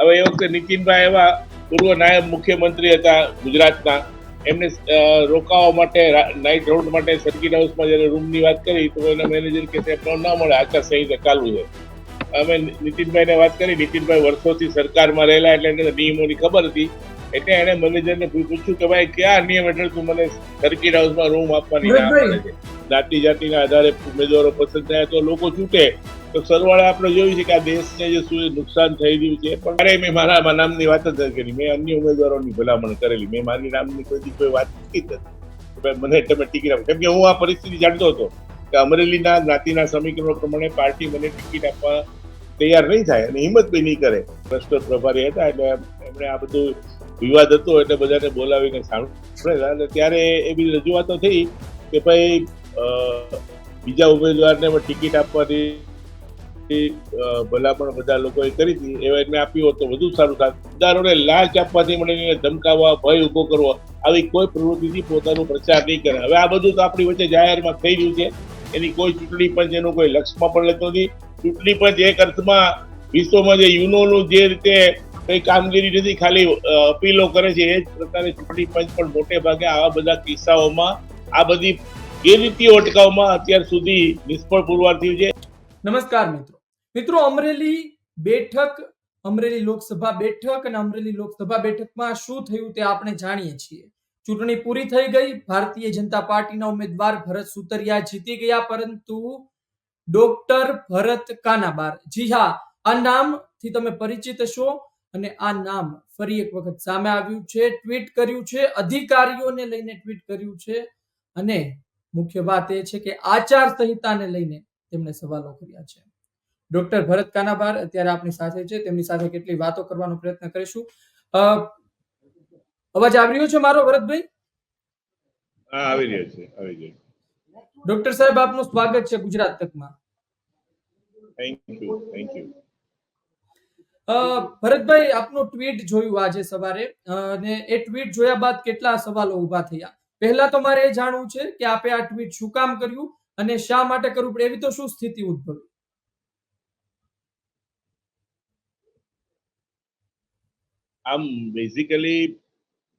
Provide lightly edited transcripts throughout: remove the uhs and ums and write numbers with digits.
હવે એ વખતે નીતિનભાઈ એવા પૂર્વ નાયબ મુખ્યમંત્રી હતા ગુજરાતના, એમને રોકાવા માટે નાઇટ રાઉન્ડ માટે સર્કિટ હાઉસમાં જયારે રૂમની વાત કરી તો એના મેનેજર કે ના મળે, આચાર સંહિતા ચાલુ છે. અમે નીતિનભાઈને વાત કરી, નીતિનભાઈ વર્ષોથી સરકારમાં રહેલા એટલે એને નિયમોની ખબર હતી, એટલે એને મેનેજરને પૂછ્યું કે ભાઈ કયા નિયમ હેઠળ તું મને સર્કિટ હાઉસમાં રૂમ આપવાની ના પાડે છે? જાતિ જાતિના આધારે ઉમેદવારો પસંદ થયા તો લોકો છૂટે, તો સરવાળે આપણે જોયું છે કે આ દેશને જે શું નુકસાન થઈ રહ્યું છે. પણ મેં મારા નામની વાત જ નથી કરી, મેં અન્ય ઉમેદવારોની ભલામણ કરેલી, મેં મારી નામની કોઈ વાત નથી કરી. મને તમે ટિકિટ આપો, કેમ કે હું આ પરિસ્થિતિ જાણતો હતો કે અમરેલીના જ્ઞાતિના સમીકરણો પ્રમાણે પાર્ટી મને ટિકિટ આપવા તૈયાર નહીં થાય અને હિંમત બી નહીં કરે. ક્લસ્ટર પ્રભારી હતા એટલે એમણે આ બધું વિવાદ હતો એટલે બધાને બોલાવીને સાંભળેલા, અને ત્યારે એવી રજૂઆતો થઈ કે ભાઈ બીજા ઉમેદવારને ટિકિટ આપવાની ભલામણ બધા લોકોએ કરી હતી, એવા મેં આપ્યું હોત તો વધુ સારું થાત. મતદારોને લાંચ આપવાથી મળીને ધમકાવવા, ભય ઉભો કરવો, આવી કોઈ પ્રવૃત્તિથી પોતાનો પ્રચાર નહીં કરે. હવે આ બધું તો આપણી વચ્ચે જાહેરમાં થઈ રહ્યું છે, એની કોઈ ચૂંટણી પંચ એનું કોઈ લક્ષમાં પણ લેતો નથી. ચૂંટણી પંચ એક અર્થમાં વિશ્વમાં જે યુનોનું જે રીતે કઈ કામગીરી નથી, ખાલી અપીલો કરે છે, એ જ પ્રકારે ચૂંટણી પંચ પણ મોટે ભાગે આવા બધા કિસ્સાઓમાં આ બધી ગેરરીતિઓ અટકાવવામાં અત્યાર સુધી નિષ્ફળ પુરવાર થયું છે. નમસ્કાર મિત્રો, અમરેલી બેઠક, અમરેલી લોકસભા બેઠક અને અમરેલી લોકસભા બેઠકમાં શું થયું તે આપણે જાણીએ છીએ. ચૂંટણી પૂરી થઈ ગઈ. ભારતીય જનતા પાર્ટીના ઉમેદવાર ભરત સુતરિયા જીતી ગયા, પરંતુ ડોક્ટર ભરત કાનાબાર, જી હા, આ નામથી તમે પરિચિત હશો, અને આ નામ ફરી એક વખત સામે આવ્યું છે. ટ્વીટ કર્યું છે, અધિકારીઓને લઈને ટ્વીટ કર્યું છે, અને મુખ્ય વાત એ છે કે આચાર સંહિતાને લઈને તેમણે સવાલો કર્યા છે. ડોક્ટર ભરત કાનાબાર અત્યારે આપણી સાથે છે, તેમની સાથે કેટલી વાતો કરવાનો પ્રયત્ન કરીશું. અવાજ આવી રહ્યો છે મારો, ભરતભાઈ? હા, આવી રહ્યો છે, આવી રહ્યો છે. ડોક્ટર સાહેબ, આપનું સ્વાગત છે ગુજરાત તકમાં. Thank you, thank you. Bharatbhai, આપનું ટ્વીટ જોયું આજે સવારે, અને એ ટ્વીટ જોયા બાદ કેટલા સવાલો ઉભા થયા. પહેલા તો મારે એ જાણવું છે કે આપે આ ટ્વીટ શું કામ કર્યું અને શા માટે કરવું પડે, એવી તો શું સ્થિતિ ઉદ્ભવી? આમ બેઝિકલી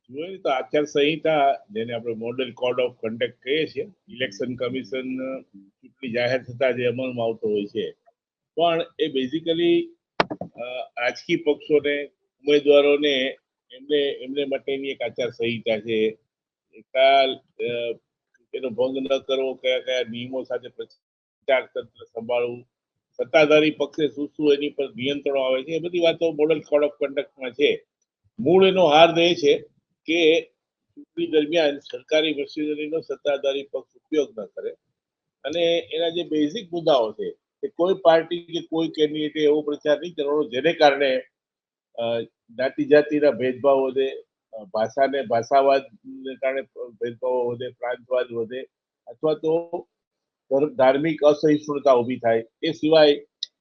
જોઈએ તો આચાર સંહિતા, જેને આપણે મોડેલ કોડ ઓફ કન્ડક્ટ કહીએ છીએ, ઇલેક્શન કમિશન ચૂંટણી જાહેર થતા જે અમલમાં આવતો હોય છે, પણ એ બેઝિકલી રાજકીય પક્ષોને, ઉમેદવારોને એમને માટેની એક આચાર સંહિતા છે. એનો ભંગ ન કરવો, કયા કયા નિયમો સાથે પ્રચાર તંત્ર સંભાળવું, સત્તાધારી પક્ષે શું શું એની પર નિયંત્રણો આવે છે, એ બધી વાતો મોડેલ કોડ ઓફ કન્ડક્ટમાં છે. મૂળ એનો હાર્દ એ છે કે ચૂંટણી દરમિયાન સરકારી મશીનરીનો સત્તાધારી પક્ષ ઉપયોગ ન કરે, અને એના જે બેઝિક મુદ્દાઓ છે કે કોઈ પાર્ટી કે કોઈ કેન્ડિડેટે એવો પ્રચાર નહીં કરવાનો જેને કારણે જ્ઞાતિ જાતિના ભેદભાવ વધે, ભાષાવાદને કારણે ભેદભાવો વધે, પ્રાંતવાદ વધે, અથવા તો ધાર્મિક અસહિષ્ણુતા ઉભી થાય. એ સિવાય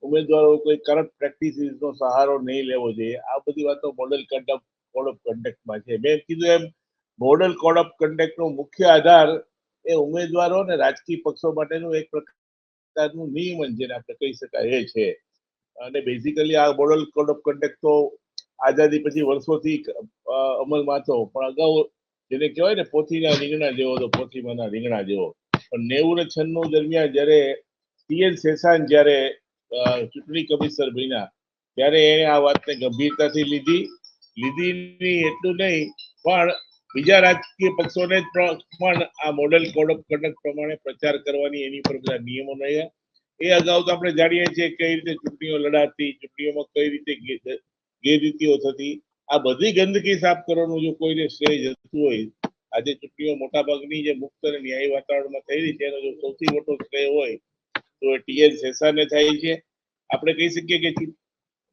ઉમેદવારો કોઈ કરપ્ટ પ્રેક્ટિસીસનો સહારો નહીં લેવો જોઈએ. આ બધી વાતો મોડેલ કોડ ઓફ કન્ડક્ટમાં છે. મેં કીધું એમ, મોડેલ કોડ ઓફ કન્ડક્ટનો મુખ્ય આધાર એ ઉમેદવારો અને રાજકીય પક્ષો માટેનું એક પ્રકારનું નિયમન, જેને આપણે કહી શકાય, એ છે. અને બેઝિકલી આ મોડેલ કોડ ઓફ કન્ડક્ટ તો આઝાદી પછી વર્ષોથી અમલમાં હતો, પણ અગાઉ જેને કહેવાય ને પોથીના રીંગણા જેવો, તો પોથીમાંના રીંગણા જેવો. પણ 90 અને 96 દરમિયાન જયારે ટીએન શેષાન જયારે ચૂંટણી કમિશનર બન્યા, ત્યારે એને આ વાતને ગંભીરતાથી લીધી એટલું નહીં, પણ બીજા રાજકીય પક્ષોને પણ આ મોડેલ કોડ ઓફ કન્ડક્ટ પ્રમાણે પ્રચાર કરવાની એની પર બધા નિયમો રહ્યા. એ અગાઉ તો આપણે જાણીએ છીએ કઈ રીતે ચૂંટણીઓ લડાતી, ચૂંટણીઓમાં કઈ રીતે ગેરરીતિઓ થતી. આ બધી ગંદકી સાફ કરવાનું જો કોઈને શ્રેય જતું હોય, આજે ચૂંટણીઓ મોટા ભાગની જે મુક્ત અને ન્યાયી વાતાવરણમાં થઈ રહી છે, એનો જો સૌથી મોટો શ્રેય હોય તો ટીએન શેષાનને થાય છે. આપણે કહી શકીએ કે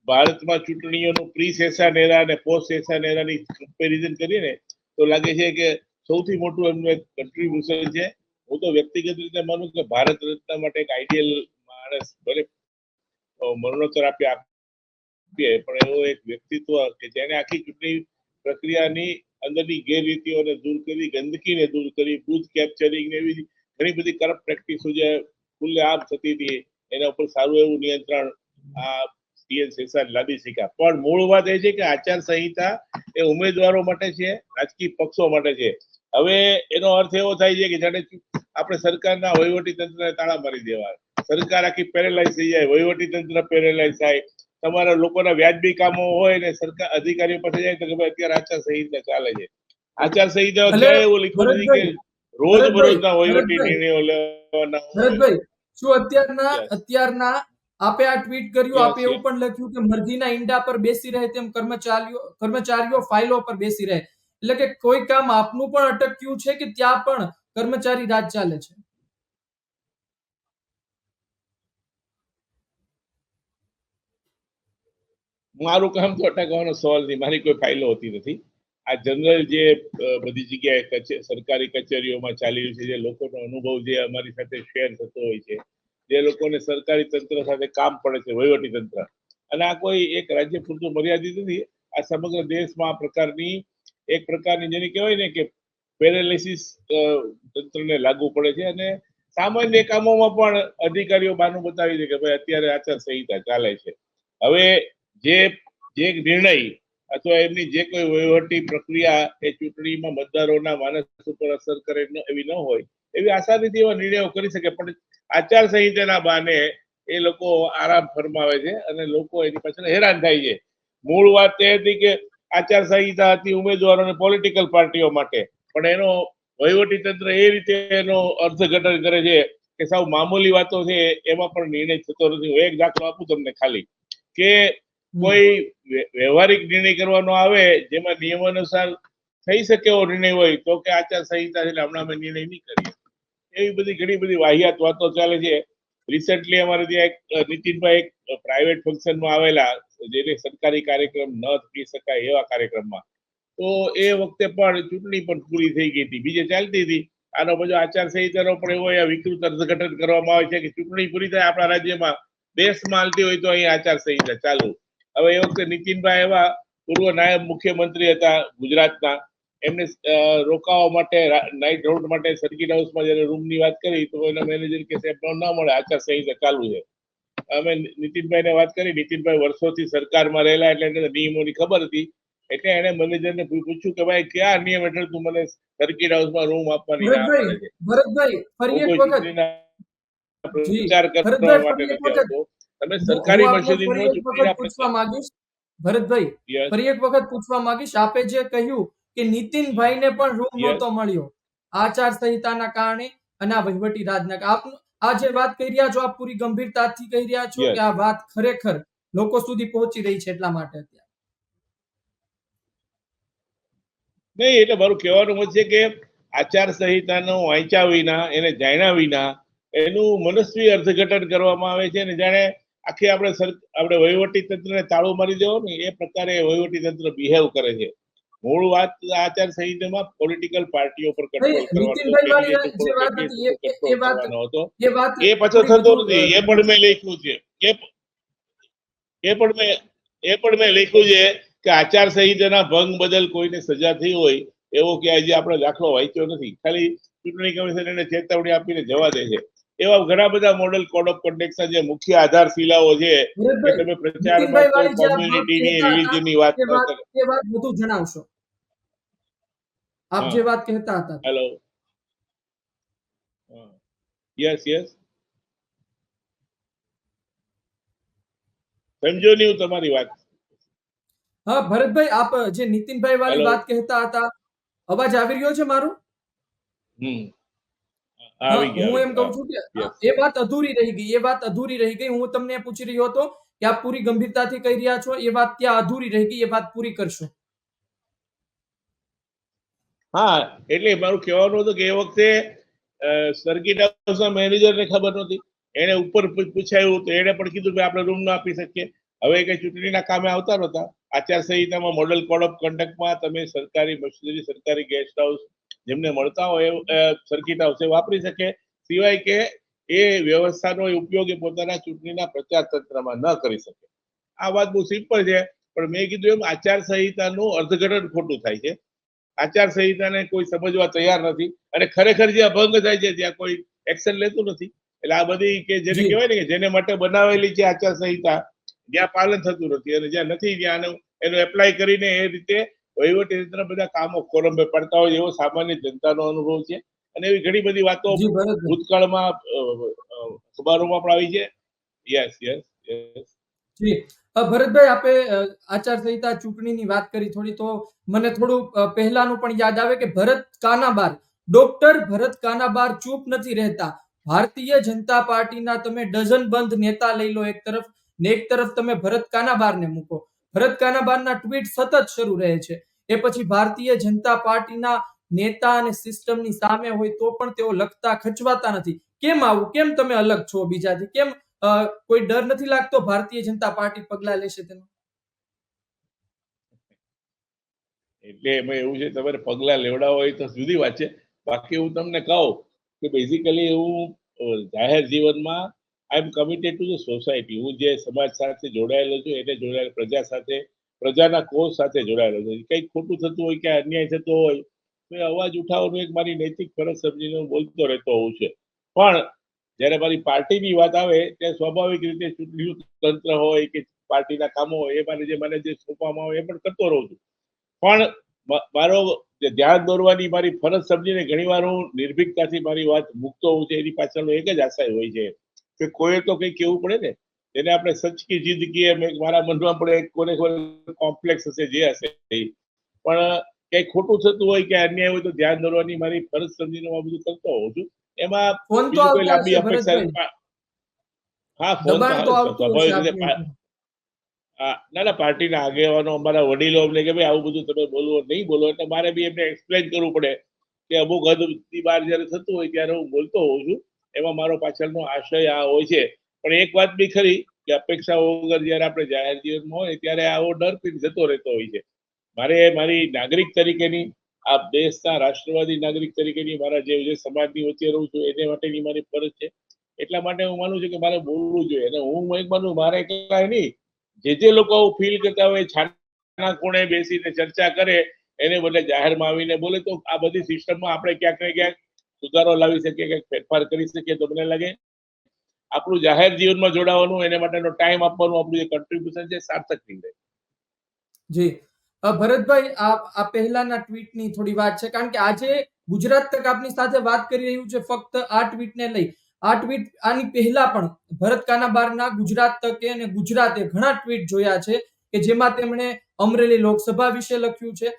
ભારતમાં ચૂંટણીઓનું પ્રી સેશન એરા અને પોસ્ટ સેશન એરાની કમ્પેરિઝન કરીએ ને તો લાગે છે કે સૌથી મોટું એમનું એક કન્ટ્રીબ્યુશન છે. હું તો વ્યક્તિગત રીતે માનું કે ભારત રત્ન માટે એક આઈડિયલ માણસ ભલે મરણોત્તર આપીએ, પણ એવો એક વ્યક્તિત્વ કે જેને આખી ચૂંટણી પ્રક્રિયાની અંદરની ગેરરીતિઓને દૂર કરી, ગંદકીને દૂર કરી, બૂથ કેપ્ચરિંગ ને એવી ઘણી બધી કરપ્ટ પ્રેક્ટિસો જે ખુલ્લે આમ થતી હતી, એના ઉપર સારું એવું નિયંત્રણ આ ટીએન શેષાન લાદી શીખ્યા, પણ મૂળ વાત એ છે કે આચાર સંહિતા એ ઉમેદવારો માટે છે, રાજકીય પક્ષો માટે છે. હવે એનો અર્થ એવો થાય છે કે જાણે આપણે સરકારના વહીવટી તંત્રને તાળા મારી દેવા, સરકાર આખી પેરેલાઇઝ થઈ જાય, વહીવટી તંત્ર પેરેલાઇઝ થાય, તમારા લોકોના વ્યાજબી કામો હોય ને સરકાર અધિકારીઓ પાસે જાય તો કે ભાઈ અત્યારે આચાર સંહિતા ચાલે છે. આચાર સંહિતા ક્યાંય એવું લખ્યું નથી કે રોજબરોજના વહીવટી નિર્ણયો લેવાના હોય. ભરતભાઈ, શું અત્યારના Yes. અત્યારના આપે આ ટ્વીટ કર્યું, Yes, આપે એવું પણ લખ્યું કે મરઘીના ઈંડા પર બેસી રહે તેમ કર્મચારીઓ ફાઇલો પર બેસી રહે, એટલે કે કોઈ કામ આપનું પણ અટક્યું છે કે ત્યાં પણ કર્મચારી રાજ ચાલે છે? મારું કામ તો અટકાવવાનો સવાલ નહીં, મારી કોઈ ફાઇલો હોતી નથી. આ જનરલ જે બધી જગ્યાએ સરકારી કચેરીઓમાં ચાલી રહ્યું છે, જે લોકોનો અનુભવ જે અમારી સાથે શેર થતો હોય છે, જે લોકોને સરકારી તંત્ર સાથે કામ પડે છે, વહીવટી તંત્ર, અને આ કોઈ એક રાજ્ય પૂરતું મર્યાદિત નથી, આ સમગ્ર દેશમાં આ પ્રકારની એક પ્રકારની જેને કહેવાય ને કે પેરેલિસિસ તંત્રને લાગુ પડે છે. અને સામાન્ય કામોમાં પણ અધિકારીઓ બાનું બતાવી છે કે ભાઈ અત્યારે આચાર સંહિતા ચાલે છે. હવે જે નિર્ણય અથવા એમની જે કોઈ વહીવટી પ્રક્રિયા એ ચૂંટણીમાં મતદારોના માનસ ઉપર અસર કરે એવી ન હોય, એવી આસાનીથી એવા નિર્ણયો કરી શકે, પણ આચાર સંહિતાના બહાને એ લોકો આરામ ફરમાવે છે અને લોકો એની પાછળ હેરાન થાય છે. મૂળ વાત એ હતી કે આચાર સંહિતા હતી ઉમેદવારોને પોલિટિકલ પાર્ટીઓ માટે, પણ એનો વહીવટી તંત્ર એ રીતે એનો અર્થઘટન કરે છે કે સાવ મામૂલી વાતો છે એમાં પણ નિર્ણય થતો નથી. હું એક દાખલો આપું તમને ખાલી, કે કોઈ વ્યવહારિક નિર્ણય કરવાનો આવે જેમાં નિયમાનુસાર થઈ શકે એવો નિર્ણય હોય તો કે આચાર સંહિતા છે હમણાં અમે નિર્ણય નહીં કરીએ. એવી બધી ઘણી બધી વાહિયાત વાતો ચાલે છે. રિસેન્ટલી અમારે ત્યાં એક નીતિનભાઈ એક પ્રાઇવેટ ફંક્શનમાં આવેલા, જેને સરકારી કાર્યક્રમ ન થઈ શકાય એવા કાર્યક્રમમાં, તો એ વખતે પણ ચૂંટણી પણ પૂરી થઈ ગઈ હતી, બીજે ચાલતી હતી. આનો બધો આચાર સંહિતાનો પણ એવો વિકૃત અર્થઘટન કરવામાં આવે છે કે ચૂંટણી પૂરી થાય આપણા રાજ્યમાં, દેશમાં હાલતી હોય તો અહીં આચાર સંહિતા ચાલુ. હવે એ વખતે નીતિનભાઈ એવા પૂર્વ નાયબ મુખ્યમંત્રી હતા ગુજરાતના, એમને રોકાવા માટે નાઇટ રાઉન્ડ માટે સર્કિટ હાઉસમાં જયારે રૂમની વાત કરી તો એના મેનેજર કે સાહેબ ના મળે, આચાર સંહિતા ચાલુ છે. અમે નીતિનભાઈને વાત કરી, નીતિનભાઈ વર્ષોથી સરકારમાં રહેલા એટલે એને નિયમોની ખબર હતી, એટલે એને મેનેજરને પૂછ્યું કે ભાઈ કયા નિયમ હેઠળ તું મને સર્કિટ હાઉસમાં રૂમ આપવાની ના પાડે છે? ભરતભાઈ, ફરી એક વખત પ્રચાર કરવા માટે નથી આવતો, તમે સરકારી મસ્જિદમાં ચૂંટણીના પૂછવા માંગીશ ભરતભાઈ, ફરી એક વખત પૂછવા માંગીશ, આપે જે કહ્યું કે નીતિનભાઈને પણ રૂમ નહોતો મળ્યો આચાર સંહિતાના કારણે અને આ વહીવટી રાજના, આપ આ જે વાત કહી રહ્યા છો આપ પૂરી ગંભીરતાથી કહી રહ્યા છો કે આ વાત ખરેખર લોકો સુધી પહોંચી રહી છે એટલા માટે? નહીં, એટલે મારું કહેવાનું મત છે કે આચાર સંહિતાનો વાંચ્યા વિના, એને જાણ્યા વિના એનું મનસ્વી અર્થઘટન કરવામાં આવે છે, અને જાણે આખી આપણે વહીવટી તંત્રને તાળું મારી દેવો ને એ પ્રકારે વહીવટી તંત્ર બિહેવ કરે છે. મૂળ વાત આચાર સંહિતામાં પોલિટિકલ પાર્ટીઓ પર કંટ્રોલ કરવાનો હતો, એ પાછો થતો નથી. એ પણ મેં લખ્યું છે, એ પણ મેં લખ્યું છે કે આચાર સંહિતાના ભંગ બદલ કોઈને સજા થઈ હોય એવો કે આજે આપણે દાખલો વાંચ્યો નથી. ખાલી ચૂંટણી કમિશન એને ચેતવણી આપીને જવા દે છે. એવા ઘણા બધા મોડલ કોડ ઓફ કન્ડક્ટના જે મુખ્ય આધારશિલાઓ છે કે તમે પ્રચારમાં કોઈ કોમ્યુનિટીની, રિલિજનની વાત ન કરો. એ વાત વધુ જણાવશો આપ જે વાત કહેતા હતા? હેલો, યસ સમજો નહીં હું તમારી વાત. હા ભરતભાઈ, આપ જે નીતિનભાઈ વાળી વાત કહેતા હતા, અવાજ આવી રહ્યો છે મારું? હું એમ કહું છું કે એ વાત અધૂરી રહી ગઈ. હું તમને પૂછી રહ્યો હતો કે આપ પૂરી ગંભીરતાથી કહી રહ્યા છો, એ વાત ત્યાં અધૂરી રહી ગઈ, એ વાત પૂરી કરશો? હા, એટલે મારું કહેવાનું હતું કે એ વખતે સર્કિટ હાઉસના મેનેજરને ખબર નહોતી, એને ઉપર પૂછાયું તો એને પણ કીધું કે આપણે રૂમ ના આપી શકીએ. હવે કઈ ચૂંટણીના કામે આવતા નહોતા. આચાર સંહિતામાં મોડલ કોડ ઓફ કન્ડક્ટમાં તમે સરકારી મશીનરી, સરકારી ગેસ્ટ હાઉસ જેમને મળતા હોય સર્કિટ હાઉસ વાપરી શકે, સિવાય કે એ વ્યવસ્થાનો ઉપયોગ એ પોતાના ચૂંટણીના પ્રચાર તંત્રમાં ન કરી શકે. આ વાત બહુ સિમ્પલ છે, પણ મેં કીધું એમ આચાર સંહિતાનું અર્થઘટન ખોટું થાય છે. આચાર સંહિતાને કોઈ સમજવા તૈયાર નથી, અને ખરેખર જ્યાં ભંગ થાય છે ત્યાં કોઈ એક્શન લેતું નથી. એટલે આ બધી કે જેને કહેવાય ને કે જેને માટે બનાવેલી છે આચાર સંહિતા, જ્યાં પાલન થતું નથી અને જ્યાં નથી ત્યાં એનું એપ્લાય કરીને એ રીતે વહીવટી રીતના બધા કામો કોલંબે પડતા હોય એવો સામાન્ય જનતાનો અનુભવ છે. અને એવી ઘણી બધી વાતો જી ભરતભાઈ. ભૂતકાળમાં અખબારોમાં પણ આવી છે. Yes yes yes. જી ભરતભાઈ, આપે આચારસંહિતા ચૂંટણીની વાત કરી થોડી, તો મને થોડું પહેલાનું પણ યાદ આવે કે ભરત કાનાબાર, ડોક્ટર ભરત કાનાબાર ચૂપ નથી રહેતા. ભારતીય જનતા પાર્ટીના તમે ડઝનબંધ નેતા લઈ લો એક તરફ, ને એક તરફ તમે ભરત કાનાબારને મૂકો. ભરત કાનાબારના ટ્વીટ સતત શરૂ રહે છે. એ પછી ભારતીય જનતા પાર્ટીના નેતા અને સિસ્ટમની સામે હોય તો પણ તેઓ લખતા ખચવાતા નથી. કેમ આવું? કેમ તમે અલગ છો બીજાથી? કેમ કોઈ ડર નથી લાગતો ભારતીય જનતા પાર્ટી પગલા લેશે તેનો? એટલે એમાં એવું છે, તમારે પગલા લેવડાવો હોય તો જુદી વાત છે. બાકી હું તમને કહું કે બેઝિકલી હું જાહેર જીવનમાં આઈ એમ કમિટેડ ટુ ધ સોસાયટી. હું જે સમાજ સાથે જોડાયેલો છું એને જોડાયેલો, પ્રજા સાથે, પ્રજાના કોષ સાથે જોડાયેલો છું. કંઈક ખોટું થતું હોય કે અન્યાય થતો હોય તો એ અવાજ ઉઠાવવાનું એક મારી નૈતિક ફરજ સમજીને હું બોલતો રહેતો હોઉં છું. પણ જ્યારે મારી પાર્ટીની વાત આવે ત્યારે સ્વાભાવિક રીતે ચૂંટણીનું તંત્ર હોય કે પાર્ટીના કામો હોય એ મને જે સોંપવામાં આવે એ પણ કરતો રહું છું. પણ મારો ધ્યાન દોરવાની મારી ફરજ સમજીને ઘણીવાર હું નિર્ભીકતાથી મારી વાત મૂકતો હોઉં છું. એની પાછળનો એક જ આશય હોય છે કે કોઈએ તો કંઈક કહેવું પડે ને. તેને આપણે સચ કી જીદ કીએ, મારા મનમાં પણ કોને કોમ્પ્લેક્સ હશે જે હશે, પણ કંઈક ખોટું થતું હોય કે અન્યાય હોય તો ધ્યાન દોરવાની મારી ફરજ સમજીને હું આ બધું કરતો હોઉં છું. એમાં ફોન તો બીજું કોઈ આવતા લાંબી હશે અપેક્ષા. ભરતભાઈ, હા, ફોન તો દબાણ તો આવે આવતું હશે સ્વાભાવિક આપની રીતે. ઉપર. ના ના, પાર્ટીના આગેવાનો, અમારા વડીલો અમને કે ભાઈ આવું બધું તમે બોલવો નહીં બોલો, એટલે મારે બી એમને એક્સપ્લેન કરવું પડે કે અમુક હદથી બહાર જયારે થતું હોય ત્યારે હું બોલતો હોઉં છું. એમાં મારો પાછળનો આશય આ હોય છે. પણ એક વાત બી ખરી કે અપેક્ષા વગર જયારે આપણે જાહેર જીવનમાં હોય ત્યારે આવો ડર પી જતો રહેતો હોય છે. મારે મારી નાગરિક તરીકેની, આ દેશના રાષ્ટ્રવાદી નાગરિક તરીકેની, મારા જે સમાજની વચ્ચે રહું છું એને માટેની મારી ફરજ છે. એટલા માટે હું માનું છું કે મારે બોલવું જોઈએ. અને હું એક માનું, મારે એકલા નહીં, જે લોકો આવું ફીલ કરતા હોય છાના કોણે બેસીને ચર્ચા કરે એને બદલે જાહેરમાં આવીને બોલે તો આ બધી સિસ્ટમમાં આપણે ક્યાંક ને ક્યાંક સુધારો લાવી શકીએ, ક્યાંક ફેરફાર કરી શકીએ. તો મને લાગે આપણું જાહેર જીવનમાં જોડાવાનું, એને માટેનો ટાઈમ આપવાનું, આપણું જે કન્ટ્રીબ્યુશન છે સાર્થક થઈ જાય. જી ભરતભાઈ, આ પહેલાના ટ્વીટની થોડી વાત છે, કારણ કે આજે ગુજરાત તક આપની સાથે વાત કરી રહ્યું છે ફક્ત આ ટ્વીટને લઈ. આ ટ્વીટ આની પહેલા પણ ભરત કાનાબારના ગુજરાત તકે અને ગુજરાતે ઘણા ટ્વીટ જોયા છે કે જેમાં તેમણે અમરેલી લોકસભા વિશે લખ્યું છે.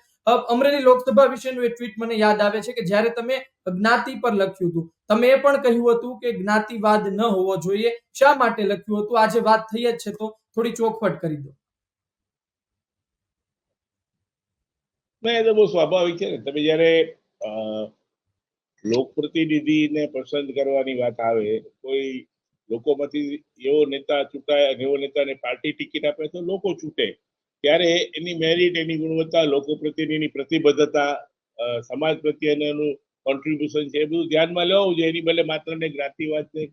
અમરેલી લોકસભા વિશેનું એક ટ્વીટ મને યાદ આવે છે કે જ્યારે તમે જ્ઞાતિ પર લખ્યું હતું, તમે એ પણ કહ્યું હતું કે જ્ઞાતિવાદ ન હોવો જોઈએ. શા માટે લખ્યું હતું? આજે વાત થઈ જ છે તો થોડી ચોખવટ કરી દો. ના, એ તો બહુ સ્વાભાવિક છે ને. તમે જયારે લોકપ્રતિનિધિને પસંદ કરવાની વાત આવે, કોઈ લોકોમાંથી એવો નેતા ચૂંટાય, એવો નેતાને પાર્ટી ટિકિટ આપે તો લોકો ચૂંટે. ત્યારે એની મેરિટ, એની ગુણવત્તા, લોકો પ્રત્યેની પ્રતિબદ્ધતા, સમાજ પ્રત્યેનું એનું કોન્ટ્રીબ્યુશન છે, એ બધું ધ્યાનમાં લેવું જોઈએ. એની બદલે માત્ર ને જ્ઞાતિવાદને,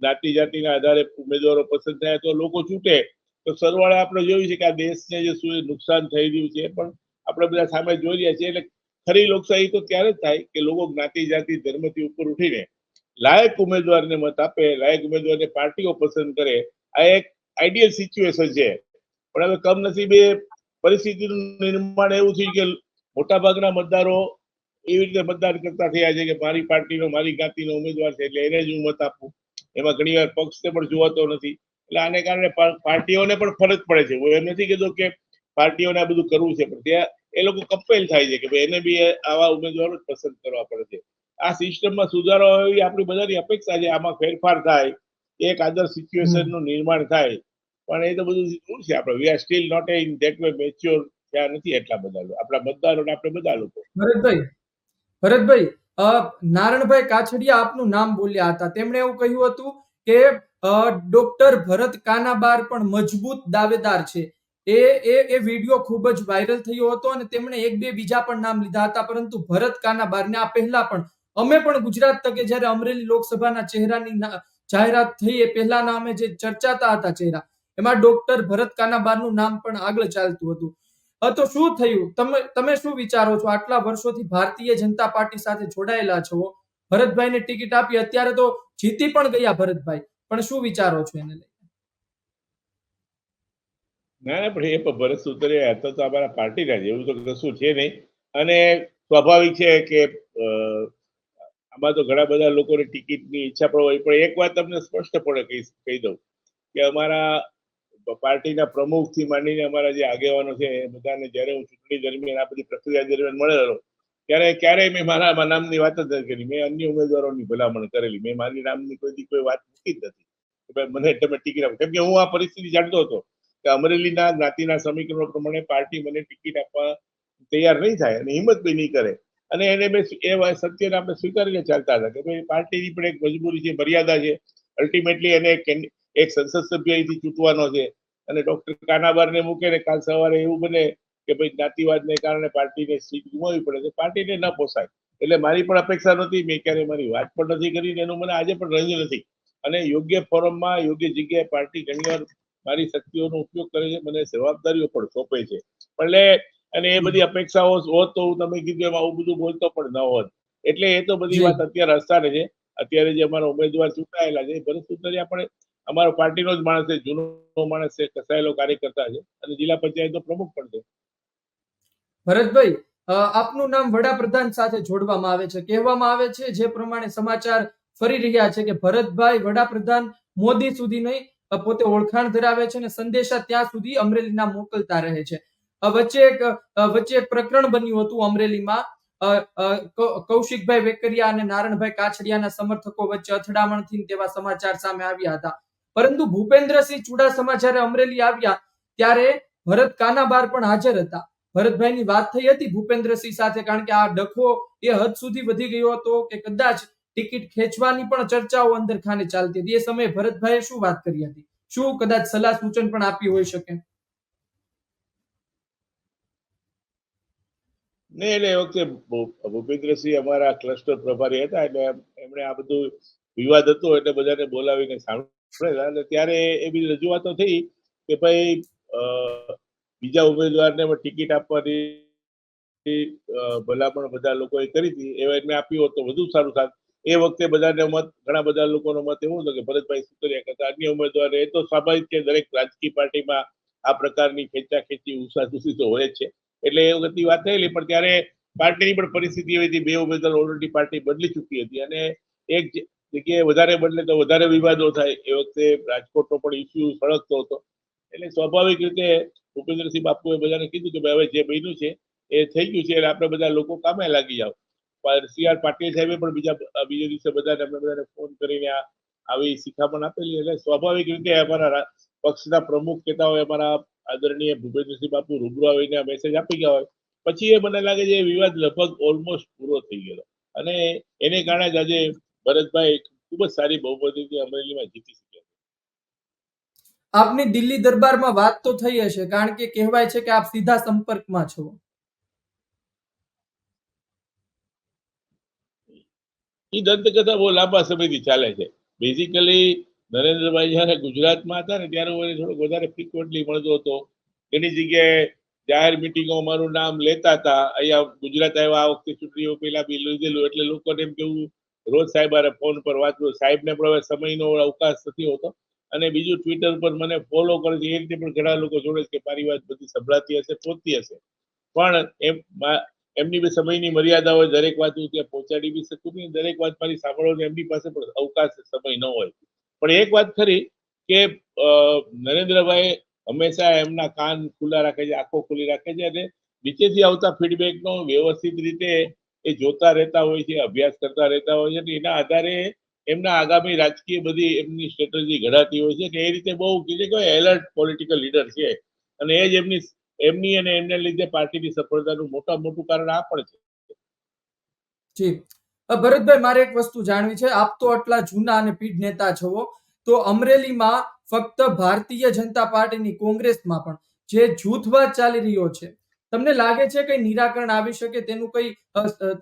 જ્ઞાતિ જાતિના આધારે ઉમેદવારો પસંદ થયા તો લોકો ચૂંટે. તો સરવાળે આપણે જોયું છે કે આ દેશને જે શું નુકસાન થઈ રહ્યું છે પણ આપણે બધા સામે જોઈ રહ્યા છીએ. એટલે ખરી લોકશાહી તો ત્યારે જ થાય કે લોકો જ્ઞાતિ જાતિ ધર્મથી ઉપર ઉઠીને લાયક ઉમેદવારને મત આપે, લાયક ઉમેદવારને પાર્ટીઓ પસંદ કરે. આ એક આઈડિયલ સિચ્યુએશન છે. પણ હવે કમનસીબે પરિસ્થિતિનું નિર્માણ એવું થયું કે મોટાભાગના મતદારો એવી રીતે મતદાન કરતા થયા છે કે મારી પાર્ટીનો, મારી જ્ઞાતિનો ઉમેદવાર છે એટલે એને જ હું મત આપું. એમાં ઘણી વાર પક્ષને પણ જોવાતો નથી. એટલે આને કારણે પાર્ટીઓને પણ ફરજ પડે છે. હું એમ નથી કીધું કે પાર્ટીઓને આ બધું કરવું છે, પણ ત્યાં એ લોકો કમ્પેલ થાય છે કે ભાઈ એને બી આવા ઉમેદવારો જ પસંદ કરવા પડે છે. આ સિસ્ટમમાં સુધારો એવી આપણી બધાની અપેક્ષા છે. આમાં ફેરફાર થાય, એક આદર્શ સિચ્યુએશનનું નિર્માણ થાય. પણ એ તો બધું શું છે, આપણે we are still not in that way mature ત્યાં નથી એટલા બધા આપણા મતદારો ને આપણે બધા લોકો. ભરતભાઈ, નારણભાઈ કાછડિયા આપનું નામ બોલ્યા હતા. તેમણે એવું કહ્યું હતું કે ડોક્ટર ભરત કાનાબાર પણ મજબૂત દાવેદાર છે. એ વિડીયો ખૂબ જ વાયરલ થયો હતો અને તેમણે એક બે બીજા પણ નામ લીધા હતા, પરંતુ ભરત કાનાબારને આ પહેલા પણ અમે પણ ગુજરાત તકે જ્યારે અમરેલી લોકસભાના ચહેરાની જાહેરાત થઈ એ પહેલાના અમે જે ચર્ચાતા હતા ચહેરા, એમાં ડોક્ટર ભરત કાનાબારનું નામ પણ આગળ ચાલતું હતું. તો શું થયું? તમે શું વિચારો છો? આટલા વર્ષોથી ભારતીય જનતા પાર્ટી સાથે જોડાયેલા છો, ભરતભાઈને ટિકિટ આપી, અત્યારે તો જીતી પણ ગયા ભરતભાઈ, પણ શું વિચારો છો એને લઈને? ના ના, પણ એ ભરત સુતરિયા હતા તો અમારા પાર્ટીના જ, એવું તો કશું છે નહીં. અને સ્વાભાવિક છે કે આમાં તો ઘણા બધા લોકોને ટિકિટની ઈચ્છા પણ હોય, પણ એક વાત તમને સ્પષ્ટપણે કહી દઉં કે અમારા પાર્ટીના પ્રમુખથી માંડીને અમારા જે આગેવાનો છે એ બધાને જ્યારે હું ચૂંટણી દરમિયાન આ બધી પ્રક્રિયા દરમિયાન મળેલો ત્યારે ક્યારેય મેં મારા નામની વાત જ નથી કરી. મેં અન્ય ઉમેદવારોની ભલામણ કરેલી, મેં મારી નામની કોઈ વાત મૂકી જ નથી કે ભાઈ મને તમે ટિકિટ આપો, કેમ કે હું આ પરિસ્થિતિ જાણતો હતો કે અમરેલીના જ્ઞાતિના સમીકરણો પ્રમાણે પાર્ટી મને ટિકિટ આપવા તૈયાર નહીં થાય અને હિંમત બી નહીં કરે. અને એને મેં એ સત્યને આપણે સ્વીકારીને ચાલતા હતા કે ભાઈ પાર્ટીની પણ એક મજબૂરી છે, મર્યાદા છે. અલ્ટિમેટલી એને એક સંસદ સભ્ય અહીંથી ચૂંટવાનો છે અને ડોક્ટર કાનાબારને મૂકે ને કાલ સવારે એવું બને કે ભાઈ જ્ઞાતિવાદને કારણે પાર્ટીને સીટ ગુમાવવી પડે તો પાર્ટીને ન પોસાય. એટલે મારી પણ અપેક્ષા નહોતી, મેં ક્યારેય મારી વાત પણ નથી કરી, એનું મને આજે પણ રંજ નથી. અને યોગ્ય ફોરમમાં યોગ્ય જગ્યાએ પાર્ટી ઘણીવાર મારી શક્તિઓનો ઉપયોગ કરે છે, મને જવાબદારીઓ પણ સોંપે છે. એટલે અને એ બધી અપેક્ષાઓ હોત તો હું તમે કીધું એમ આવું બધું બોલતો પણ ન હોત. એટલે એ તો બધી વાત અત્યારે હસ્તાને છે. અત્યારે જે અમારા ઉમેદવાર ચૂંટાયેલા છે ભરત સુતરિયા પણ અમારો પાર્ટીનો જ માણસ છે, જૂનો માણસ છે, કસાયેલો કાર્યકર્તા છે અને જિલ્લા પંચાયતનો પ્રમુખ પણ છે. ભરતભાઈ, આપનું નામ વડાપ્રધાન સાથે જોડવામાં આવે છે. કહેવામાં આવે છે જે પ્રમાણે સમાચાર ફરી રહ્યા છે કે ભરતભાઈ વડાપ્રધાન મોદી સુધી નહીં પોતે ઓળખાણ ધરાવે છે અને સંદેશા ત્યાં સુધી અમરેલીના મોકલતા રહે છે. વચ્ચે એક પ્રકરણ બન્યું હતું અમરેલીમાં. કૌશિકભાઈ વેકરિયા અને નારણભાઈ કાછડિયાના સમર્થકો વચ્ચે અથડામણથી તેવા સમાચાર સામે આવ્યા હતા. પરંતુ ભૂપેન્દ્રસિંહ ચુડાસમા જ્યારે અમરેલી આવ્યા ત્યારે ભરત કાનાબાર પણ હાજર હતા. ભરતભાઈની વાત થઈ હતી ભૂપેન્દ્રસિંહ સાથે, કારણ કે આ ડખો એ હદ સુધી વધી ગયો હતો કે કદાચ ટિકિટ ખેંચવાની પણ ચર્ચાઓ અંદર ખાને ચાલતી હતી. એ સમયે ભરતભાઈએ શું વાત કરી હતી? શું કદાચ સલાહ સૂચન પણ આપ્યું હોઈ શકે? ને એટલે એ વખતે ભૂપેન્દ્રસિંહ અમારા ક્લસ્ટર પ્રભારી હતા, એટલે એમણે આ બધું વિવાદ હતો એટલે બધાને બોલાવીને સાંભળેલા. અને ત્યારે એ બધી રજૂઆતો થઈ કે ભાઈ બીજા ઉમેદવારને ટિકિટ આપવાની ભલામણ બધા લોકોએ કરી હતી, એવા એમને આપ્યું હોત તો વધુ સારું થાત. એ વખતે બધાને મત, ઘણા બધા લોકોનો મત એવો હતો કે ભરતભાઈ સુતરિયા કરતા અન્ય ઉમેદવાર, એ તો સ્વાભાવિક છે, દરેક રાજકીય પાર્ટીમાં આ પ્રકારની ખેંચાખેંચી ઉસાતુસી તો હોય જ છે. એટલે એ વખતની વાત થયેલી, પણ ત્યારે પાર્ટીની પણ પરિસ્થિતિ એવી હતી, બે ઉમેદવાર ઓલરેડી પાર્ટી બદલી ચૂકી હતી અને એક જગ્યાએ વધારે બદલે તો વધારે વિવાદો થાય. એ વખતે રાજકોટનો પણ ઇસ્યુ સળગતો હતો. એટલે સ્વાભાવિક રીતે ભૂપેન્દ્રસિંહ બાપુએ બધાને કીધું કે ભાઈ હવે જે બન્યું છે એ થઈ ગયું છે, એટલે આપણે બધા લોકો કામે લાગી જાવ. સી.આર. પાટીલ સાહેબે પણ બીજા દિવસે બધાને ફોન કરીને આવી શિખામણ આપેલી. એટલે સ્વાભાવિક રીતે અમારા પક્ષના પ્રમુખ નેતાઓએ અમારા આદરણીય ભૂપેન્દ્રસિંહ બાપુ રૂબરૂ આવીને મેસેજ આપી ગયા હોય. પછી એ મને લાગે છે એ વિવાદ લગભગ ઓલમોસ્ટ પૂરો થઈ ગયો અને એને કારણે જ આજે ભરતભાઈ ખૂબ જ સારી બહુમતીથી અમરેલીમાં જીતી શક્યા. આપની દિલ્હી દરબારમાં વાત તો થઈ હશે, કારણ કે કહેવાય છે કે આપ સીધા સંપર્કમાં છો. એ દંતકથા બહુ લાંબા સમયથી ચાલે છે. બેઝિકલી નરેન્દ્રભાઈ જયારે ગુજરાતમાં હતા ને ત્યારે હું થોડોક વધારે ફ્રિકવન્ટલી મળતો હતો. ઘણી જગ્યાએ જાહેર મિટિંગો મારું નામ લેતા હતા. અહીંયા ગુજરાત આવ્યા આ વખતે ચૂંટણીઓ પહેલા બી લીધેલું, એટલે લોકોને એમ કેવું રોજ સાહેબ ફોન પર વાત કરું. સાહેબને પણ હવે સમયનો અવકાશ નથી હોતો. અને બીજું ટ્વિટર પર મને ફોલો કરે છે, એ રીતે પણ ઘણા લોકો જોડે કે મારી વાત બધી સંભળાતી હશે, પહોંચતી હશે. પણ એમની બી સમયની મર્યાદા હોય, દરેક વાત હું ત્યાં પહોંચાડી બી શકું નહીં, દરેક વાત મારી સાંભળવાની એમની પાસે પણ અવકાશ સમય ન હોય. પણ એક વાત ખરી કે નરેન્દ્રભાઈ હંમેશા એમના કાન ખુલ્લા રાખે છે, આંખો ખુલ્લી રાખે છે અને નીચેથી આવતા ફીડબેકનો વ્યવસ્થિત રીતે એ જોતા રહેતા હોય છે, અભ્યાસ કરતા રહેતા હોય છે. એના આધારે એમના આગામી રાજકીય બધી એમની સ્ટ્રેટેજી ઘડાતી હોય છે કે એ રીતે બહુ કહેવાય એલર્ટ પોલિટિકલ લીડર છે. અને એ જ એમની અને એમને લીધે પાર્ટીની સફળતાનું મોટું કારણ આ પણ છે. જી ભરતભાઈ, મારે એક વસ્તુ જાણવી છે. આપ તો આટલા જૂના અને પીઢ નેતા છો, તો અમરેલીમાં ફક્ત ભારતીય જનતા પાર્ટીની, કોંગ્રેસમાં પણ જે જૂથવાદ ચાલી રહ્યો છે, તમને લાગે છે કે નિરાકરણ આવી શકે?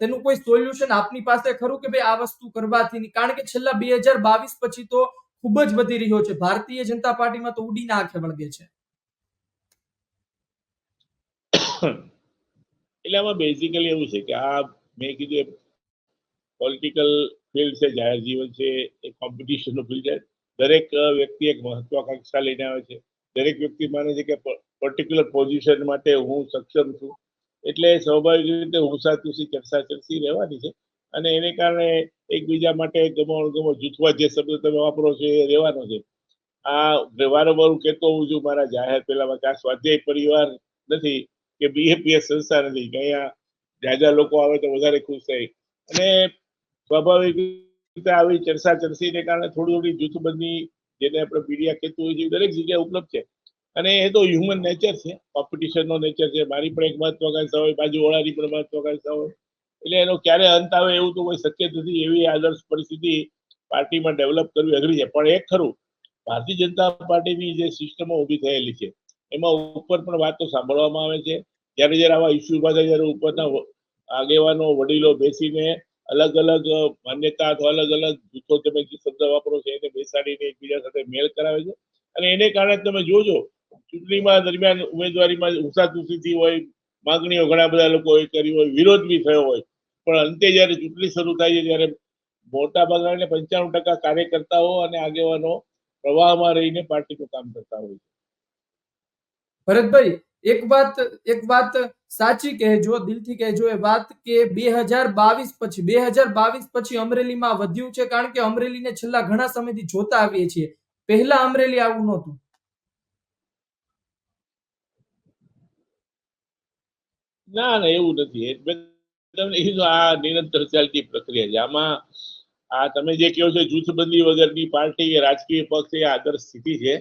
તેનું કોઈ સોલ્યુશન આપની પાસે ખરું કે ભાઈ આ વસ્તુ કરવાથી? કારણ કે છેલ્લા 2022 પછી તો ખૂબ જ વધી રહ્યો છે. ભારતીય જનતા પાર્ટીમાં તો ઉડીને આંખે વળગે છે. એટલે આમાં બેઝિકલી એવું છે કે આ મેં કીધું પોલિટિકલ ફિલ્ડ છે, જાહેર જીવન છે, એ કોમ્પિટિશનનું ફિલ્ડ છે. દરેક વ્યક્તિ એક મહત્વાકાંક્ષા લઈને આવે છે. દરેક વ્યક્તિ માને છે કે પર્ટિક્યુલર પોઝિશન માટે હું સક્ષમ છું, એટલે સ્વાભાવિક રીતે હુંસાતુસી ચર્ચા રહેવાની છે. અને એને કારણે એકબીજા માટે ગમો જૂથવા જે શબ્દ તમે વાપરો છો એ રહેવાનો છે. આ વારંવાર હું કહેતો હોઉં છું મારા જાહેર પેલામાં કે આ સ્વાધ્યાય પરિવાર નથી કે બીએપીએસ સંસ્થા નથી કે અહીંયા જાજા લોકો આવે તો વધારે ખુશ થાય. અને સ્વાભાવિક રીતે આવી ચર્ચાને કારણે થોડી જૂથબંધી, જેને આપણે મીડિયા કહેતું હોય છે, દરેક જગ્યાએ ઉપલબ્ધ છે. અને એ તો હ્યુમન નેચર છે, કોમ્પિટિશનનો નેચર છે. મારી પણ એક મહત્વાકાંક્ષા હોય, બાજુવાળાની પણ મહત્વાકાંક્ષા હોય, એટલે એનો ક્યારે અંત આવે એવું તો કોઈ શક્ય નથી. એવી આદર્શ પરિસ્થિતિ પાર્ટીમાં ડેવલપ કરવી અઘરી છે. પણ એક ખરું, ભારતીય જનતા પાર્ટીની જે સિસ્ટમો ઊભી થયેલી છે એમાં ઉપર પણ વાતો સાંભળવામાં આવે છે. જ્યારે જ્યારે આવા ઇસ્યુ ઉભા થાય ત્યારે ઉપરના આગેવાનો વડીલો બેસીને અલગ અલગ માન્યતા અથવા અલગ અલગ જૂથો, તમે જે શબ્દ વાપરો છો એને બેસાડીને એકબીજા સાથે મેળ કરાવે છે. અને એને કારણે તમે જોજો ચૂંટણીમાં દરમિયાન ઉમેદવારીમાં ઉસાતુસીથી હોય, માંગણીઓ ઘણા બધા લોકોએ કરી હોય, વિરોધ બી થયો હોય, પણ અંતે જયારે ચૂંટણી શરૂ થાય છે ત્યારે મોટા ભાગના 95% કાર્યકર્તાઓ અને આગેવાનો પ્રવાહમાં રહીને પાર્ટીનું કામ કરતા હોય છે. ભરતભાઈ, એક વાત સાચી કહેજો, દિલથી કહેજો એ વાત કે 2022 પછી અમરેલીમાં વધ્યું છે, કારણ કે અમરેલીને છેલ્લા ઘણા સમયથી જોતા આવીએ છીએ. પહેલા અમરેલી આવું નહોતું. ના ના, એવું નથી. આ નિરંતર ચાલતી પ્રક્રિયા છે. આમાં આ તમે જે કહો છો જૂથબંધી વગરની પાર્ટી કે રાજકીય પક્ષ, એ આદર્શ સ્થિતિ છે.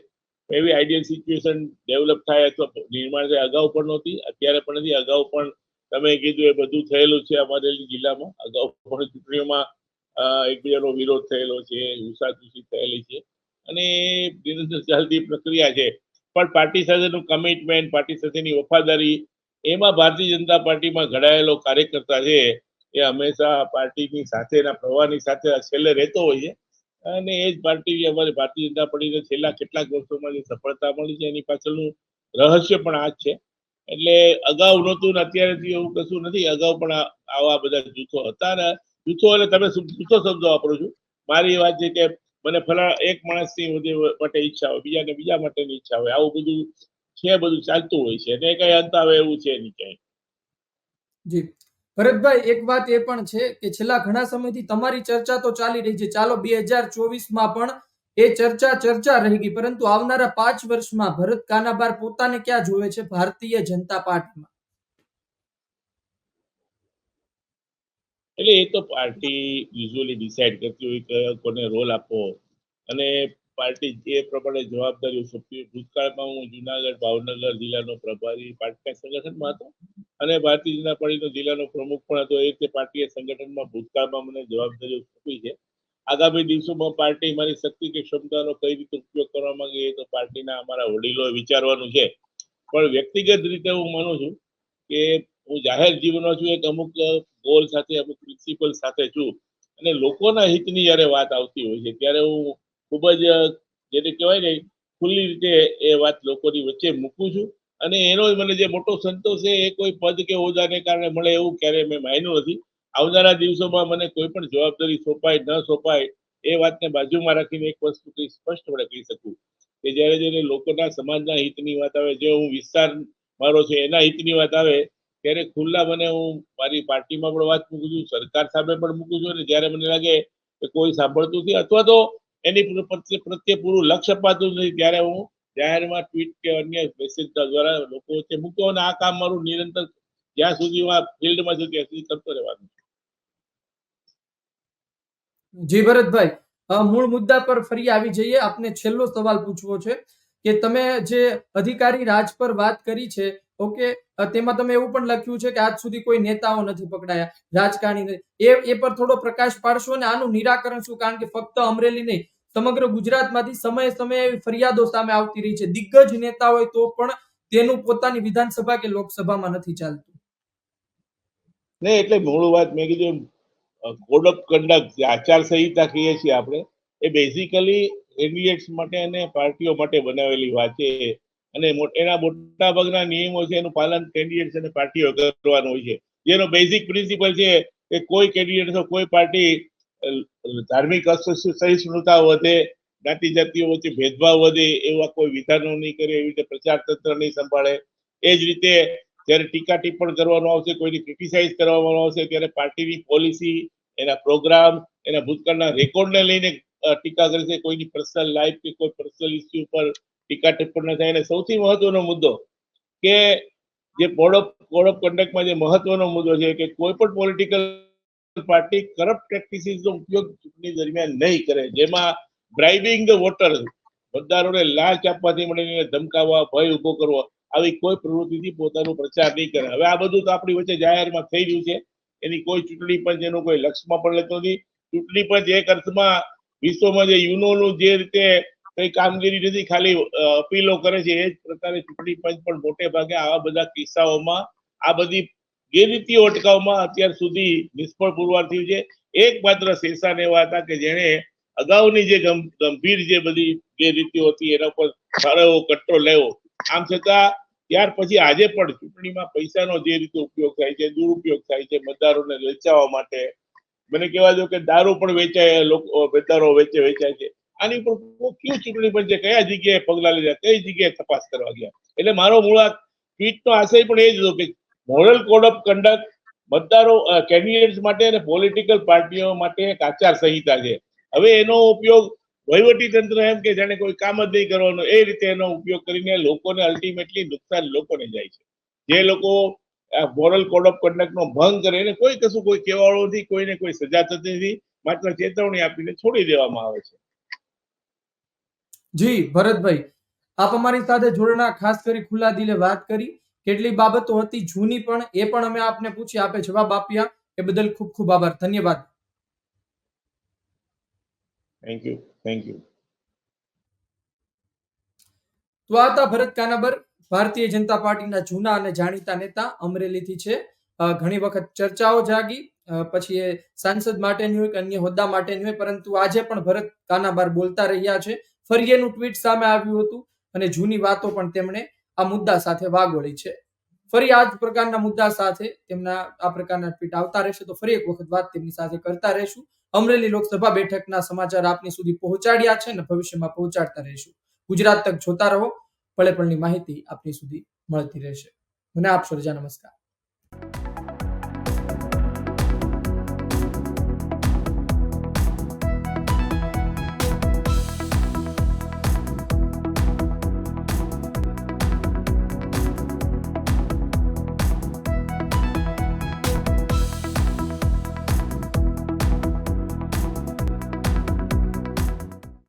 એવી આઈડિયલ સિચ્યુએશન ડેવલપ થાય અથવા નિર્માણ થાય અગાઉ પણ નહોતી, અત્યારે પણ નથી. અગાઉ પણ તમે કીધું એ બધું થયેલું છે અમરેલી જિલ્લામાં. અગાઉ પણ ચૂંટણીઓમાં એકબીજાનો વિરોધ થયેલો છે, હુંસાતુસી થયેલી છે, અને નિરંતર ચાલતી પ્રક્રિયા છે. પણ પાર્ટી સાથેનું કમિટમેન્ટ, પાર્ટી સાથેની વફાદારી, એમાં ભારતીય જનતા પાર્ટીમાં ઘડાયેલો કાર્યકર્તા છે એ હંમેશા પાર્ટીની સાથેના પ્રવાહની સાથે છેલ્લે રહેતો હોય છે. અને એ જ પાર્ટી, અમારી ભારતીય જનતા પાર્ટીને છેલ્લા કેટલાક વર્ષોમાં જે સફળતા મળી છે એની પાછળનું રહસ્ય પણ આ જ છે. એટલે અગાઉ નહોતું ને અત્યારે એવું કશું નથી. અગાઉ પણ આવા બધા જૂથો હતા ને જૂથો, એટલે તમે જૂથો શબ્દો વાપરો છો. મારી વાત છે કે મને ફલા એક માણસની માટે ઈચ્છા હોય, બીજાને બીજા માટેની ઈચ્છા હોય, આવું બધું છે, બધું ચાલતું હોય છે. અને કઈ અંત આવે એવું છે નહીં ક્યાંય. જી ભરતભાઈ, એક વાત એ પણ છે કે છેલ્લા ઘણા સમયથી તમારી ચર્ચા તો ચાલી રહી છે. ચાલો 2024માં પણ એ ચર્ચા રહી ગઈ, પરંતુ આવનારા 5 વર્ષમાં ભરત કાનાબાર પોતાને ક્યાં જોવે છે ભારતીય જનતા પાર્ટીમાં? એટલે એ તો પાર્ટી યુઝ્યુઅલી ડિસાઈડ કરતી હોય કે કોને રોલ આપવો, અને પાર્ટી જે પ્રમાણે જવાબદારીઓ સોંપી. ભૂતકાળમાં હું જુનાગઢ, ભાવનગર જિલ્લાનો પ્રભારી પાર્ટીના સંગઠનમાં હતો, અને ભારતીય જનતા પાર્ટીનો જિલ્લાનો પ્રમુખ પણ હતો. એ રીતે પાર્ટીએ સંગઠનમાં ભૂતકાળમાં મને જવાબદારીઓ સોંપી છે. આગામી દિવસોમાં પાર્ટી મારી શક્તિ કે ક્ષમતાનો કઈ રીતે ઉપયોગ કરવા માંગે એ તો પાર્ટીના અમારા વડીલોએ વિચારવાનું છે. પણ વ્યક્તિગત રીતે હું માનું છું કે હું જાહેર જીવનમાં છું, એક અમુક ગોલ સાથે, અમુક પ્રિન્સિપલ સાથે છું, અને લોકોના હિતની જયારે વાત આવતી હોય છે ત્યારે હું ખૂબ જ, જેને કહેવાય ને, ખુલ્લી રીતે એ વાત લોકોની વચ્ચે મૂકું છું. અને એનો મને જે મોટો સંતોષ છે એ કોઈ પદ કે હોદ્દાને કારણે મળે એવું ક્યારેય મેં માન્યું નથી. આવનારા દિવસોમાં મને કોઈ પણ જવાબદારી સોંપાય ન સોંપાય એ વાતને બાજુમાં રાખીને એક વસ્તુ સ્પષ્ટપણે કહી શકું કે જ્યારે જ્યારે લોકોના સમાજના હિતની વાત આવે, જે હું વિસ્તાર મારો છે એના હિતની વાત આવે, ત્યારે ખુલ્લા મને હું મારી પાર્ટીમાં પણ વાત મૂકું છું, સરકાર સામે પણ મૂકું છું. અને જ્યારે મને લાગે કે કોઈ સાંભળતું નથી અથવા તો એની પ્રત્યે પૂરું લક્ષ્ય અપાતું નથી, ત્યારે હું જાહેરમાં ટ્વીટ કે અન્ય મેસેજ દ્વારા લોકો વચ્ચે મૂકતો. અને આ કામ મારું નિરંતર જ્યાં સુધી હું આ ફિલ્ડમાં છું ત્યાં સુધી કરતો રહેવાનું. જી ભરતભાઈ, મૂળ મુદ્દા પર ફરી આવી જઈએ. આપને છેલ્લો સવાલ પૂછવો છે કે તમે જે અધિકારી રાજ પર વાત કરી છે, ઓકે, તેમાં તમે એવું પણ લખ્યું છે કે આજ સુધી કોઈ નેતાઓ નથી પકડાયા, રાજકારણી, એ પર થોડો પ્રકાશ પાડશો? અને આનું નિરાકરણ શું? કારણ કે ફક્ત અમરેલી નહીં, સમગ્ર ગુજરાતમાંથી સમયે સમયે એવી ફરિયાદો સામે આવતી રહી છે. દિગ્ગજ નેતા હોય તો પણ તેનું પોતાની વિધાનસભા કે લોકસભામાં નથી ચાલતું. નહીં, એટલે મૂળ વાત મેં કીધું, કોડ ઓફ કન્ડક્ટ, આચાર સંહિતા કહીએ છીએ આપણે, એ બેઝિકલી કેન્ડિડેટ્સ માટે અને પાર્ટીઓ માટે બનાવેલી વાત છે. અને એના મોટા ભાગના નિયમો છે એનું પાલન કેન્ડિડેટ્સ અને પાર્ટીઓ કરવાનું હોય છે. જેનો બેઝિક પ્રિન્સિપલ છે કે કોઈ કેન્ડિડેટ અથવા કોઈ પાર્ટી ધાર્મિક અસહિષ્ણુતા વધે, જ્ઞાતિ જાતિઓ વચ્ચે ભેદભાવ વધે એવા કોઈ વિધાનો નહીં કરે, એવી રીતે પ્રચાર તંત્ર નહીં સંભાળે. એ જ રીતે જ્યારે ટીકા ટિપ્પણ કરવાનું આવશે, કોઈને ક્રિટિસાઇઝ કરવામાં આવશે, ત્યારે પાર્ટીની પોલિસી, એના પ્રોગ્રામ, એના ભૂતકાળના રેકોર્ડને લઈને ટીકા કરે છે. કોઈની પર્સનલ લાઈફ કે કોઈ પર્સનલ ઇસ્યુ પર ટીકા ટિપ્પણ ન થાય. અને સૌથી મહત્વનો મુદ્દો કે જે કોડ ઓફ કન્ડક્ટમાં જે મહત્વનો મુદ્દો છે કે કોઈ પણ પોલિટિકલ પાર્ટી કરપ્ટ પ્રેક્ટિસીસનો ઉપયોગ ચૂંટણી દરમિયાન નહીં કરે, જેમાં બ્રાઇબિંગ ધ વોટર્સ, મતદારોને લાંચ આપવાથી મળીને ધમકાવવા, ભય ઉભો કરવો, આવી કોઈ પ્રવૃત્તિથી પોતાનો પ્રચાર નહીં કરે. હવે આ બધું તો આપણી વચ્ચે જાહેરમાં થઈ રહ્યું છે. એની કોઈ ચૂંટણી પંચ એનું કોઈ લક્ષ્યમાં પણ લેતો નથી. ચૂંટણી પંચ એક અર્થમાં વિશ્વમાં જે યુનોનું જે રીતે કઈ કામગીરી નથી, ખાલી અપીલો કરે છે, એ જ પ્રકારે ચૂંટણી પંચ પણ મોટે ભાગે આવા બધા કિસ્સાઓમાં આ બધી ગેરરીતિઓ અટકાવવામાં અત્યાર સુધી નિષ્ફળ પુરવાર થયું છે. એકમાત્ર શેષાન એવા હતા કે જેણે અગાઉની જે ગંભીર જે બધી ગેરરીતિઓ હતી એના પર સારો એવો કંટ્રોલ લેવો. આમ છતાં ત્યાર પછી આજે પણ ચૂંટણીમાં પૈસાનો જે રીતે ઉપયોગ થાય છે, દુરુપયોગ થાય છે, મતદારોને લલચાવવા માટે. મને કહેવા દો કે દારૂ પણ વેચાય, લોકો મતદારો વેચાય છે. આની ઉપર કયું ચૂંટણી પંચે કયા જગ્યાએ પગલા લીધા, કઈ જગ્યાએ તપાસ કરવા ગયા? એટલે મારો મૂળાત ટ્વીટનો આશય પણ એ જ હતો કે મોરલ કોડ ઓફ કન્ડક્ટ મતદારો, કેન્ડિડેટ્સ માટે અને પોલિટિકલ પાર્ટીઓ માટે એક આચાર સંહિતા છે. હવે એનો ઉપયોગ વહીવટી તંત્ર એમ કે જાણે કોઈ કામ જ નહીં કરવાનો, એ રીતે એનો ઉપયોગ કરીને લોકોને અલ્ટિમેટલી નુકસાન લોકોને જાય છે. જે લોકો મોરલ કોડ ઓફ કન્ડક્ટનો ભંગ કરે એને કોઈ કશું કોઈ કહેવાળું નથી, કોઈને કોઈ સજા થતી નથી, માત્ર ચેતવણી આપીને છોડી દેવામાં આવે છે. જી ભરતભાઈ, આપ અમારી સાથે જોડાણા, ખાસ કરી ખુલ્લા દિલે વાત કરી. કેટલી બાબતો હતી જૂની પણ, એ પણ અમે આપને પૂછી, આપે જવાબ આપ્યા, એ બદલ ખૂબ ખૂબ આભાર. ધન્યવાદ. Thank you. Thank you. તો આ હતા ભરત કાનાબર, ભારતીય જનતા પાર્ટીના જૂના અને જાણીતા નેતા, અમરેલીથી છે. ઘણી વખત ચર્ચાઓ જાગી, પછી એ સાંસદ માટેની હોય કે અન્ય હોદ્દા માટેની હોય, પરંતુ આજે પણ ભરત કાનાબાર બોલતા રહ્યા છે. ફરી એનું ટ્વીટ સામે આવ્યું હતું અને જૂની વાતો પણ તેમણે આ મુદ્દા સાથે વાગોળી છે. ફરી આ જ પ્રકારના મુદ્દા સાથે તેમના આ પ્રકારના ટ્વીટ આવતા રહેશે, તો ફરી એક વખત વાત તેમની સાથે કરતા રહેશું. અમરેલી લોકસભા બેઠકના સમાચાર આપની સુધી પહોંચાડ્યા છે અને ભવિષ્યમાં પહોંચાડતા રહીશું. ગુજરાત તક જોતા રહો, પળે પળની માહિતી આપની સુધી મળતી રહેશે. મને આપશો રજા. નમસ્કાર.